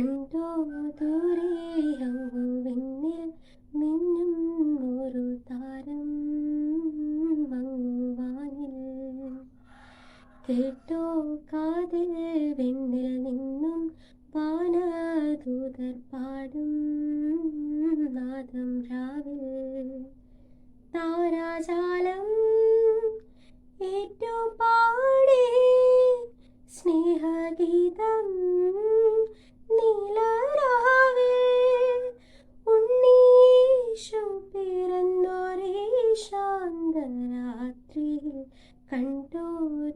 കണ്ടോ ദൂരെ അങ്ങു വിണ്ണിൽ മിന്നും ഒരു താരം മങ്ങുവാനിൽ. കേട്ടോ കാതിൽ വിണ്ണിൽ നിന്നും വാനദൂതർ പാടും നാദം രാവിൽ. താരാജാലം ഏറ്റുപാടി സ്നേഹഗീതം നീലരാവിൽ. ഉണ്ണീശു പിറന്നൊരേ ശാന്തരാത്രിയിൽ. കണ്ടോ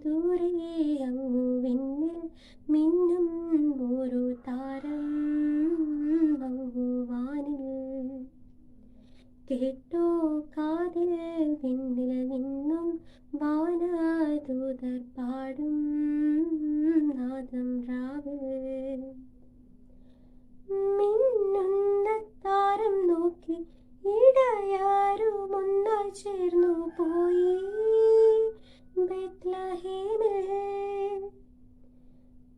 ദൂരെ അങ്ങു വിണ്ണിൽ മിന്നും ഒരു താരം മങ്ങുവാനിൽ. കേട്ടോ കാതിൽ വിണ്ണിൽ നിന്നും വാനദൂതർ പാടും നാദം രാവിൽ. മിന്നുന്ന താരം നോക്കി ഇടയാരുമൊന്നായി ചേർന്നു പോയി ബെത്ലഹേമിൽ.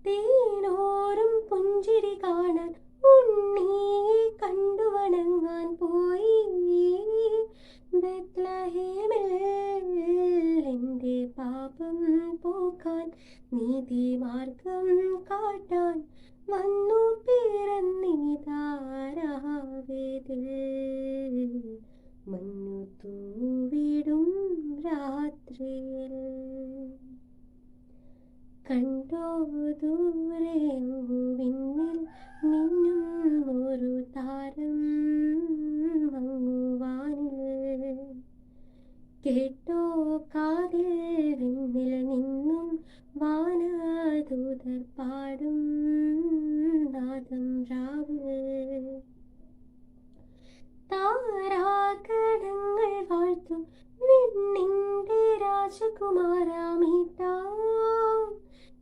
തേനോരും പുഞ്ചിരി കാണാൻ ഉണ്ണിയെ കണ്ടു വണങ്ങാൻ പോയി ബെത്ലഹേമിൽ. എൻ്റെ പാപം പോക്കാൻ നീതിമാർഗം കാട്ടാൻ വന്നു പിറന്നിതാരാവേതിൽ. മഞ്ഞു തൂവിടും രാത്രിയിൽ. കണ്ടോ ദൂരെ അങ്ങു വിണ്ണിൽ മിന്നും ഒരു താരം മങ്ങുവാനിൽ. കേട്ടോ കാതിൽ വിണ്ണിൽ നിന്നും വാനദൂതർ പാടും നാദം രാവിൽ. താരാഗണങ്ങൾ വാഴ്ത്തും വിണ്ണിന്റെ രാജകുമാരാമീട്ടാ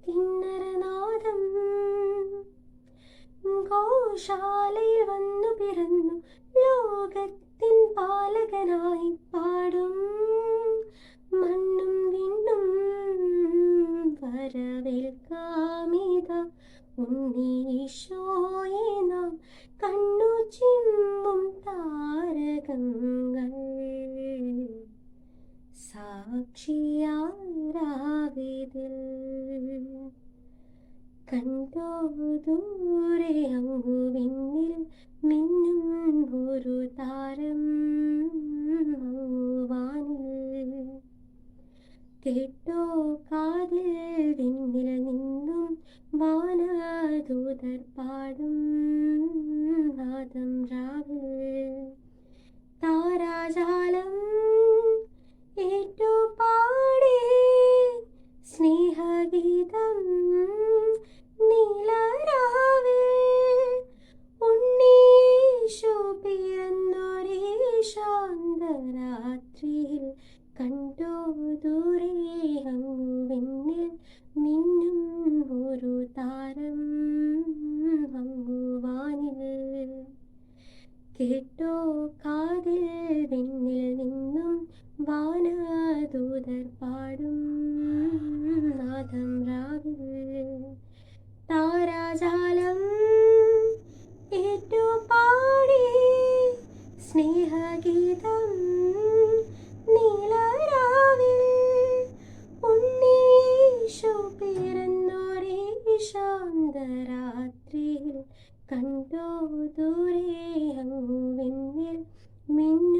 കിന്നരനാദം. ഗോശാലയിൽ വന്നു പിറന്നു ലോകത്തിൻ പാലകനായി പാടും മണ്ണും വിണ്ണും. വരവേൽക്കാമിതാ ഉണ്ണീശോയെ നാം കണ്ണു ചിമ്മും താരകങ്ങൾ. സാക്ഷിയാരാവിതിൽ. കണ്ടോ ദൂരെ അങ്ങു വിണ്ണിൽ മിന്നും ഒരു താരം മങ്ങുവാനിൽ. കേട്ടോ കാതിൽ വിണ്ണിൽ നിന്നും വാനദൂതർ പാടും നാദം രാവിൽ. താരാജാലം ഏറ്റുപാടി സ്നേഹഗീതം നീലരാവിൽ. ഉണ്ണീശു പിറന്നൊരേ ശാന്തരാത്രിയിൽ. കണ്ടോ ദൂരെ അങ്ങു വിണ്ണിൽ മിന്നും ഒരു താരം മങ്ങുവാനിൽ. കേട്ടോ കാതിൽ വിണ്ണിൽ നിന്നും വാനദൂതർ പാടും നാദം രാവിൽ. താരാജാലം ഏറ്റുപാടി സ്നേഹഗീതം നീലരാവിൽ. ഉണ്ണീശു പിറന്നൊരേ ശാന്തരാത്രിയിൽ. കണ്ടോ ദൂരെ അങ്ങു വിണ്ണിൽ മിന്നും